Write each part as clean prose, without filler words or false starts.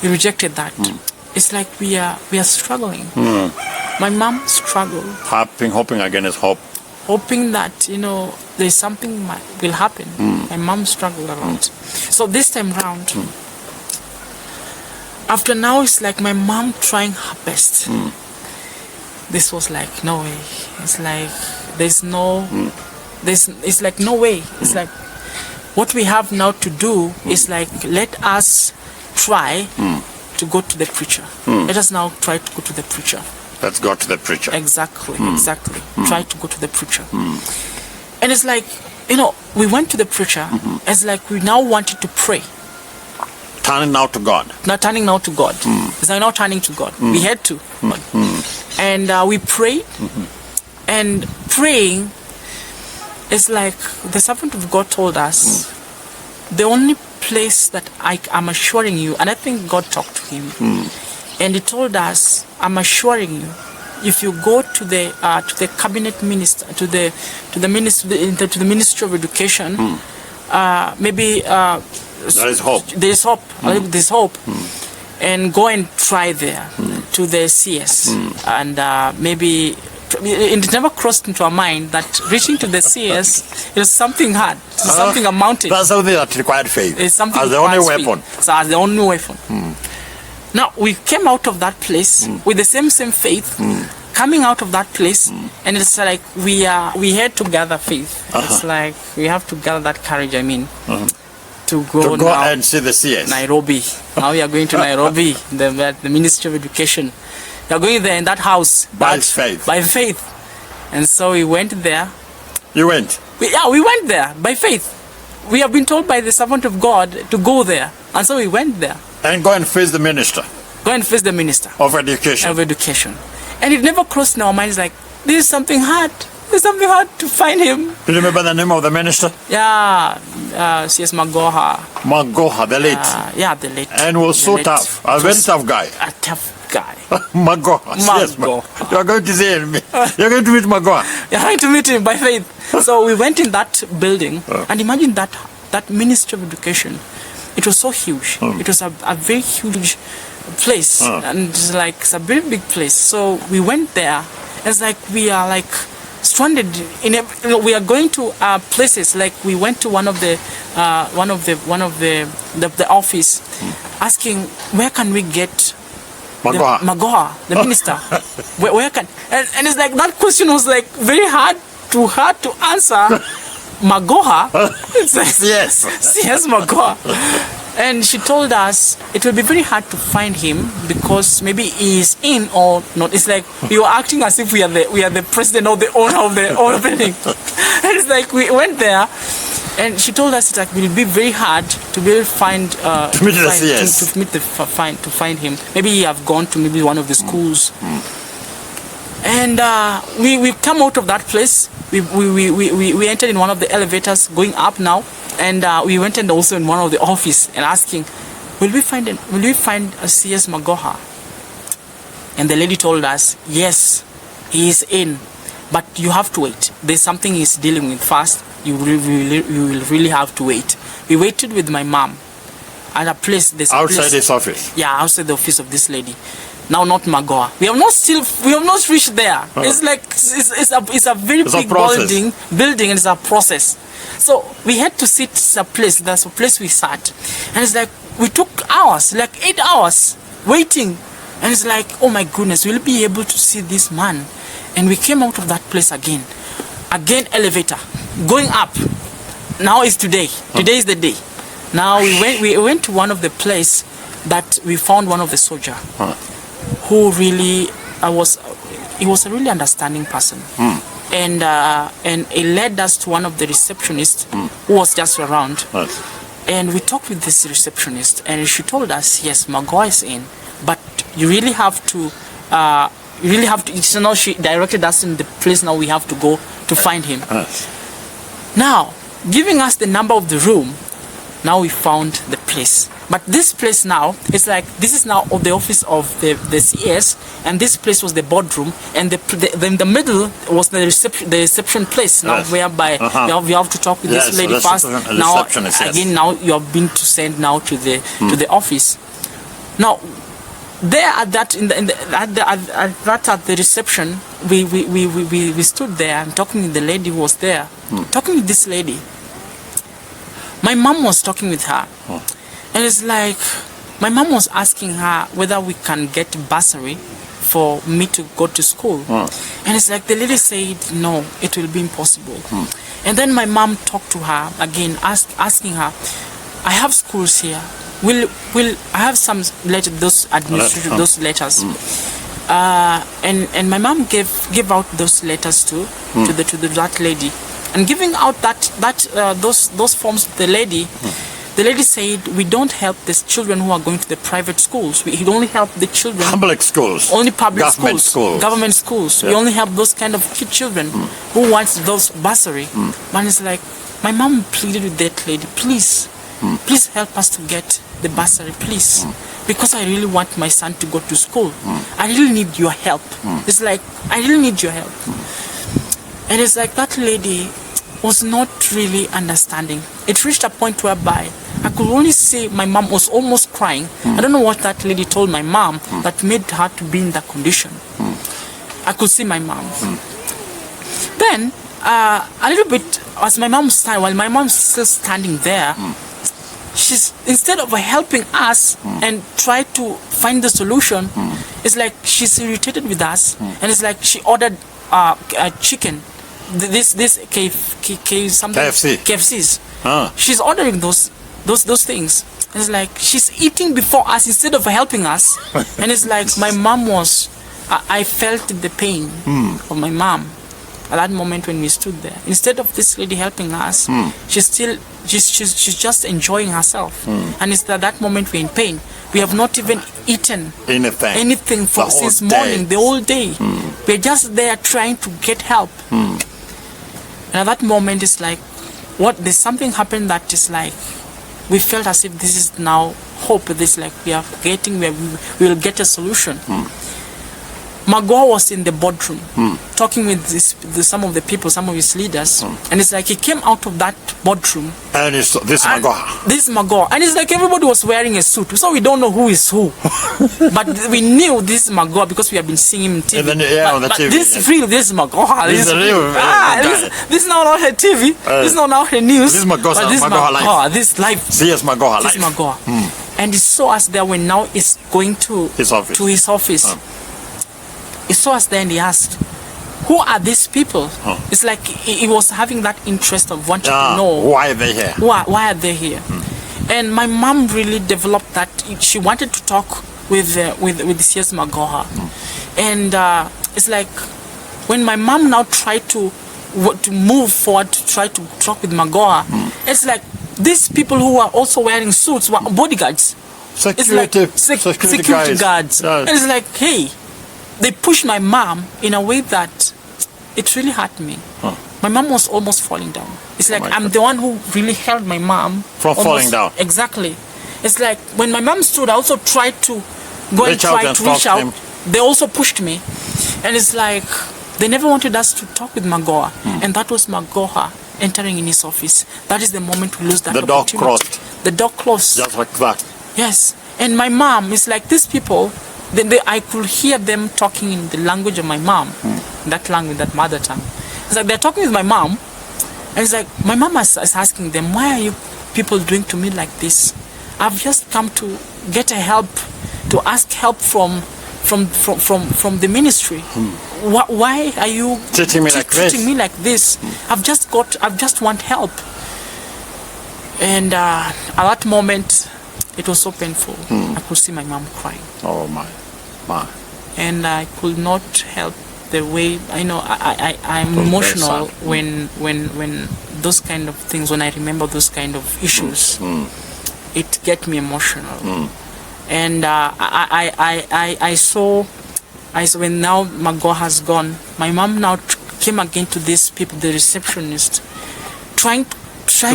We rejected that. It's like we are struggling. My mom struggled. Hoping against hope. Hoping that, there's something will happen. My mom struggled around. So this time round, after now, it's like my mom trying her best. This was like, no way. It's like, it's like, no way. It's like, what we have now to do is like, let us try to go to the preacher. Let us now try to go to the preacher. Let's go to the preacher. Exactly. Try to go to the preacher. And it's like, we went to the preacher. It's like we now wanted to pray. Turning now to God. Not turning now to God. It's like now turning to God. We had to. And we prayed. And praying is like the servant of God told us, the only place that I'm assuring you, and I think God talked to him, and he told us, I'm assuring you, if you go to the cabinet minister, to the Ministry of Education, maybe there is hope. There's hope. There's hope. And go and try there to the CS, and maybe. It never crossed into our mind that reaching to the CS is something hard, something amounting. That's something that required faith. It's something as the only weapon. So as the only weapon. Now we came out of that place with the same faith, coming out of that place, and it's like we had to gather faith. It's like we have to gather that courage. To go now and see the CS. Nairobi. Now we are going to Nairobi, the Ministry of Education. We are going there in that house. By faith. By faith. And so we went there. You went? We went there by faith. We have been told by the servant of God to go there. And so we went there. And go and face the minister. Go and face the minister. Of education. Of education. And it never crossed in our minds like, this is something hard. There's something hard to find him. Do you remember the name of the minister? Yeah, C.S. Magoha. Magoha, the late. Yeah, the late. And was so tough. A very tough guy. A tough guy. Magoha. Yes, you are going to see him. You're going to meet Magoha. You're going to meet him by faith. So we went in that building, and imagine that Ministry of Education. It was so huge. It was a very huge place, and it's like it's a very big place. So we went there. It's like we are like stranded we are going to places like we went to one of the office, asking where can we get Magoha, the minister. where can and it's like that question was like very hard to answer. Magoha. It's like, yes, Magoha. And she told us it will be very hard to find him because maybe he is in or not. It's like we were acting as if we are the president or the owner of the building. And it's like we went there, and she told us it will be very hard to be able to find to find him. Maybe he have gone to maybe one of the schools. And we come out of that place. We entered in one of the elevators going up now. And we went and also in one of the office and asking, will we find a CS Magoha? And the lady told us, yes, he is in, but you have to wait. There's something he's dealing with first. You will really have to wait. We waited with my mom at a place. Outside this office? Yeah, outside the office of this lady. Now not Magoha. We have not reached there. It's like it's a very big building and it's a process. So we had to sit a place. That's a place we sat, and it's like we took hours, like 8 hours, waiting, and it's like, oh my goodness, we'll be able to see this man. And we came out of that place again elevator, going up. Now is today. Today is the day. Now we went to one of the place that we found one of the soldier, who really he was a really understanding person. And he led us to one of the receptionists who was just around. Nice. And we talked with this receptionist, and she told us, yes, Magoha is in, but you really have to, she directed us in the place now we have to go to find him. Nice. Now, giving us the number of the room, now we found the place. But this place now, it's like, this is now the office of the CS, and this place was the boardroom, and the middle was the reception place. Now, yes. Whereby we have to talk with this lady first. Now, again, now you have been to send now to the office. Now, there at that at the reception, we stood there and talking with the lady who was there, talking with this lady. My mom was talking with her, and it's like my mom was asking her whether we can get bursary for me to go to school, and it's like the lady said no, it will be impossible. And then my mom talked to her again, asking her, I have schools here. Will I have some letter, those administrative those letters? And my mom gave out those letters to that lady, and giving out those forms to the lady. The lady said, we don't help these children who are going to the private schools. We only help the children. Public schools. Only public Government schools. Government schools. Yeah. We only help those kind of children who wants those bursary. And it's like, my mom pleaded with that lady, please help us to get the bursary, please. Because I really want my son to go to school. I really need your help. It's like, I really need your help. And it's like that lady was not really understanding. It reached a point whereby I could only see my mom was almost crying. I don't know what that lady told my mom that made her to be in that condition. I could see my mom. Then, a little bit, as my mom standing, while my mom's still standing there, she's, instead of helping us and try to find the solution, it's like she's irritated with us, and it's like she ordered a chicken. This KFCs. She's ordering those things. It's like she's eating before us instead of helping us. And it's like my mom was, I felt the pain of my mom at that moment when we stood there. Instead of this lady helping us, she's just enjoying herself. And it's at that moment we're in pain. We have not even eaten anything for since morning, the whole day. We're just there trying to get help. And at that moment, it's like, there's something happened that is like, we felt as if this is now hope. This like we are getting where we will get a solution. Magoha was in the boardroom talking with some of the people, some of his leaders, and it's like he came out of that boardroom. And it's this Magoha. This Magoha, and it's like everybody was wearing a suit, so we don't know who is who, but we knew this Magoha because we have been seeing him on TV. On the TV. This is real. This Magoha. This is real. This is not her TV. This is not now her news. This is Magoha life. This life. This Magoha life. This Magoha. And he saw us there when now is going to his office. He saw us there and he asked, who are these people? It's like he was having that interest of wanting to know why are they here. Why are they here? And my mom really developed that. She wanted to talk with CS Magoha, and it's like when my mom now tried to move forward to try to talk with Magoha, it's like these people who are also wearing suits were bodyguards, security guards, and it's like, hey. They pushed my mom in a way that it really hurt me. My mom was almost falling down. It's like I'm the one who really held my mom from falling down. Exactly. It's like when my mom stood, I also tried to go and try to reach out. They also pushed me. And it's like they never wanted us to talk with Magoha. And that was Magoha entering in his office. That is the moment we lose that opportunity. The door closed. The door closed. Just like that. Yes. And my mom is like, these people, I could hear them talking in the language of my mom, that language, that mother tongue. It's like they're talking with my mom, and it's like my mom is asking them, why are you people doing to me like this? I've just come to get a help, to ask help from the ministry. Why are you treating me like this? I've just want help. And at that moment, it was so painful. I could see my mom crying. Oh my. And I could not help the way I'm emotional when those kind of things, when I remember those kind of issues, it get me emotional. And I saw when now Magoha has gone, my mom now came again to these people, the receptionist, trying to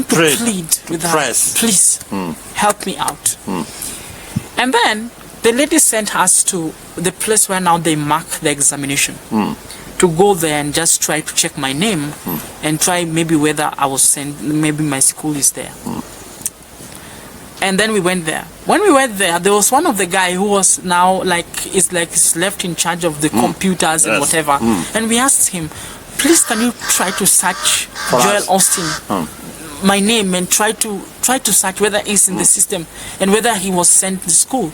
plead with her, please help me out. And then the lady sent us to the place where now they mark the examination, to go there and just try to check my name and try maybe whether I was sent, maybe my school is there. And then we went there. When we went there, there was one of the guy who was now is left in charge of the computers and whatever. And we asked him, please, can you try to search For Joel us. Austin, my name, and try to search whether he's in the system and whether he was sent to school.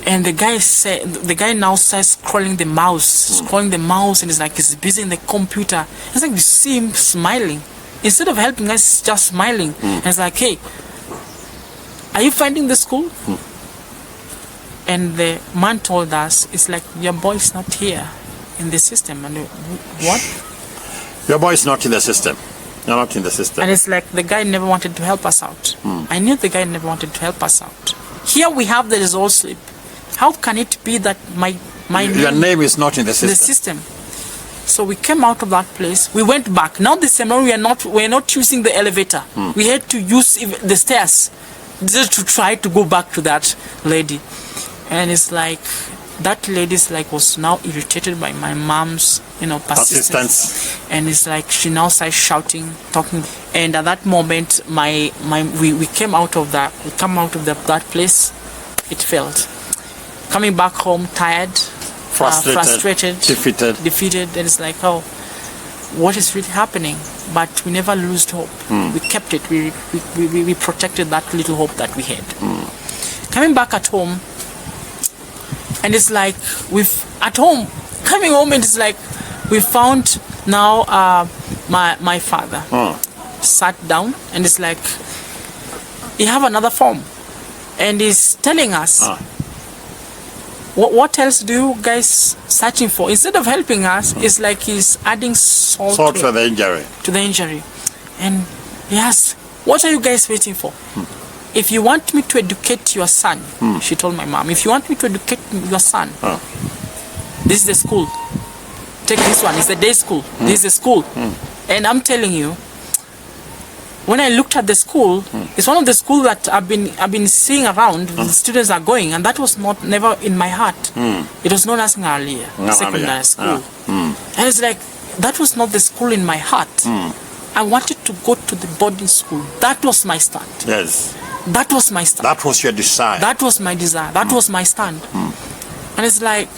And the guy now starts scrolling the mouse, and it's like he's busy in the computer. It's like you see him smiling. Instead of helping us, he's just smiling. And it's like, hey, are you finding the school? And the man told us, it's like, your boy is not here in the system. And what? Your boy is not in the system. You're not in the system. And it's like the guy never wanted to help us out. I knew the guy never wanted to help us out. Here we have the result slip. How can it be that my Your name is not in the the system. system? So we came out of that place. We went back. Now this time around, we are not using the elevator. We had to use the stairs just to try to go back to that lady. And it's like that lady's was now irritated by my mom's persistence. And it's like she now starts shouting, talking. And at that moment, we came out of that. We come out of that place. It failed. Coming back home, tired, frustrated, defeated, and it's like, oh, what is really happening? But we never lost hope. We kept it. We protected that little hope that we had. Coming back at home, and it's like coming home, and it's like we found now my father sat down, and it's like he have another form, and he's telling us. What else do you guys searching for? Instead of helping us, it's like he's adding salt to the injury. To the injury. And he asked, what are you guys waiting for? If you want me to educate your son, she told my mom, if you want me to educate your son, this is the school. Take this one. It's the day school. This is the school. And I'm telling you, when I looked at the school, it's one of the schools that I've been seeing around. The students are going, and that was never in my heart. It was known as Ngalia, secondary school. And it's like that was not the school in my heart. I wanted to go to the boarding school. That was my stand. Yes. That was my stand. That was your desire. That was my desire. That was my stand. And it's like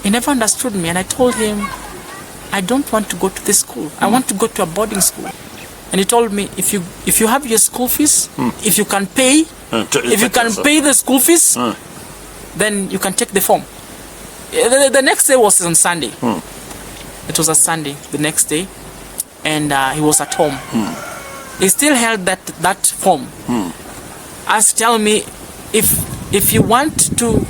he never understood me, and I told him, I don't want to go to this school. I want to go to a boarding school. And he told me, if you have your school fees, if you can pay, pay the school fees, then you can take the form. The next day was on Sunday. It was a Sunday, the next day, and he was at home. He still held that form. As tell me, if you want to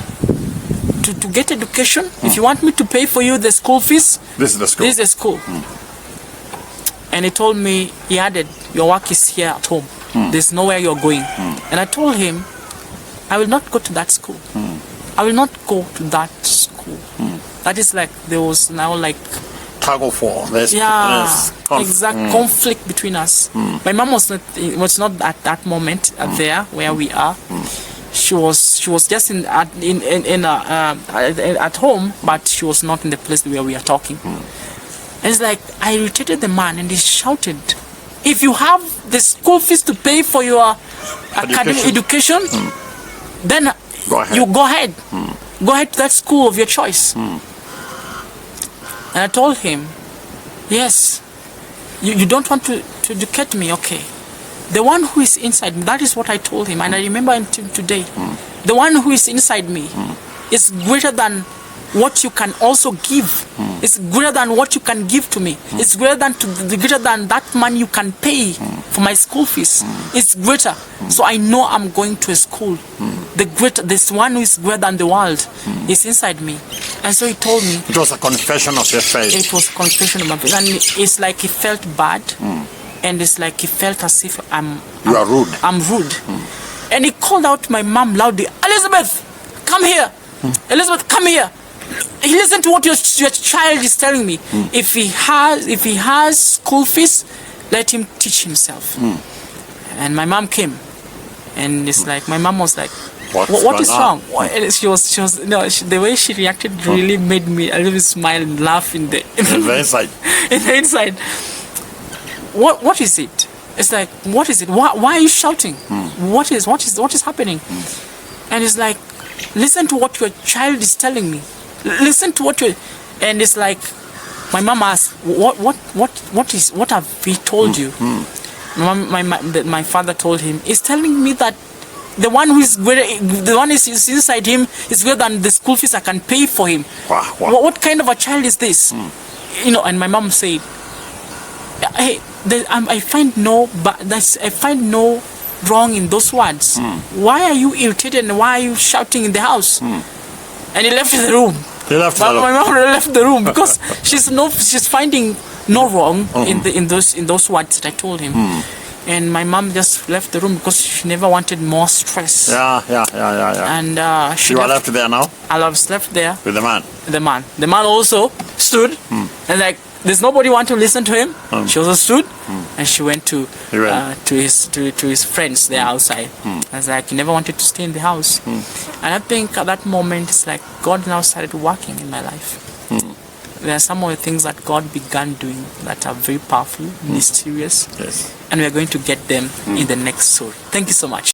get education, if you want me to pay for you the school fees, this is the school. This is the school. And he told me, he added, your work is here at home. There's nowhere you're going. And I told him, I will not go to that school. I will not go to that school. That is like, there was now tug of war. There's conflict between us. My mom was not at that moment there where we are. She was just at home, but she was not in the place where we are talking. And it's like, I irritated the man, and he shouted, if you have the school fees to pay for your academic education, then you go ahead. Go ahead to that school of your choice. And I told him, yes, you don't want to educate me, okay. The one who is inside me, that is what I told him, and I remember until today. The one who is inside me is greater than what you can also give. It's greater than what you can give to me. It's greater than that money you can pay for my school fees. It's greater. So I know I'm going to a school. This one who is greater than the world is inside me. And so he told me. It was a confession of your faith. It was a confession of my faith. And it's like he felt bad. And it's like he felt as if you are rude. I'm rude. And he called out to my mom loudly, Elizabeth, come here. Elizabeth, come here. Listen to what your child is telling me. If he has school fees, let him teach himself. And my mom came, and it's like my mom was like, "What is wrong?" And she was the way she reacted really made me a little bit smile and laugh in the inside. In the inside. What is it? It's like, what is it? Why are you shouting? what is happening? And it's like, listen to what your child is telling me. Listen to what you, and it's like, my mom asked, what have he told you? My father told him, he's telling me that the one is inside him is greater than the school fees I can pay for him. Wow. What kind of a child is this? You know, and my mom said, hey, I find no wrong in those words. Why are you irritated and why are you shouting in the house? And he left the room. My mom left the room because she's finding no wrong in those words that I told him. And my mom just left the room because she never wanted more stress. Yeah. And she was left there now? I was left there. With the man? The man also stood and like, there's nobody want to listen to him. She also stood and she went to his friends there outside. I was like, he never wanted to stay in the house. And I think at that moment, it's like God now started working in my life. There are some of the things that God began doing that are very powerful, mysterious, and we are going to get them in the next story. Thank you so much.